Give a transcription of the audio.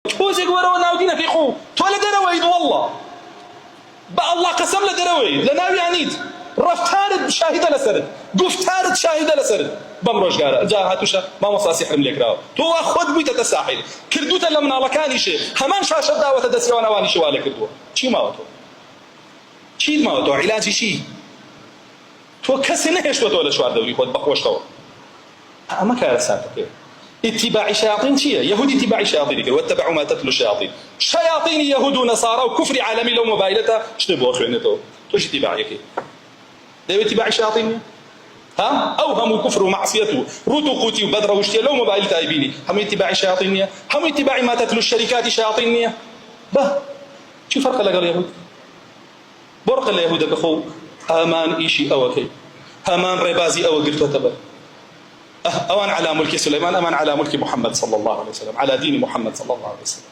تۆزێک وەرەوە ناودینەکەی خۆ تۆ لە دەرەوەیت وەڵڵا بە ئەڵڵا قەسەم لە دەرەوەیت لە ناویانیت ڕەفتارت شاهیدە لەسەرت گفتارت شاهیدە لەسەرت بەم ڕۆژگارە جا هاتوشە مامۆستا سیحرم لێکراوە تۆ وا خۆت بوویتەتە ساحر کردوتە لە مناڵەکانیشێ هەمان شاشەت داوەتە دەستکەوانەوانیشی وا لێ کردووە چی ماوە تۆ چیت ماوە تۆ عیلاجی چی تۆ کەسێ نەهێشتوەتەوە لە چواردەوری خۆت بەخۆشتەوە ئەمە کارە ساتەکە اتباع شياطين شيء يهودي اتباع شياطين واتبعوا ما تتلو الشياطين شياطين يهود ونصارى وكفر عالمي لو موبايلته اشتبوا خيانته توش اتباعك ده اتباع شياطين ها اوهم الكفر ومعصيته روتو قوتي وبدر واشتي لو موبايل تايبيني هم اتباع شياطين هم اتباع ما تتلو الشركات شياطين به شو فرق لك اليهود برق اليهود بخو امان ايشي اوكي امان ربازي او قلت تبر أوان على ملك سليمان أمان على ملك محمد صلى الله عليه وسلم على دين محمد صلى الله عليه وسلم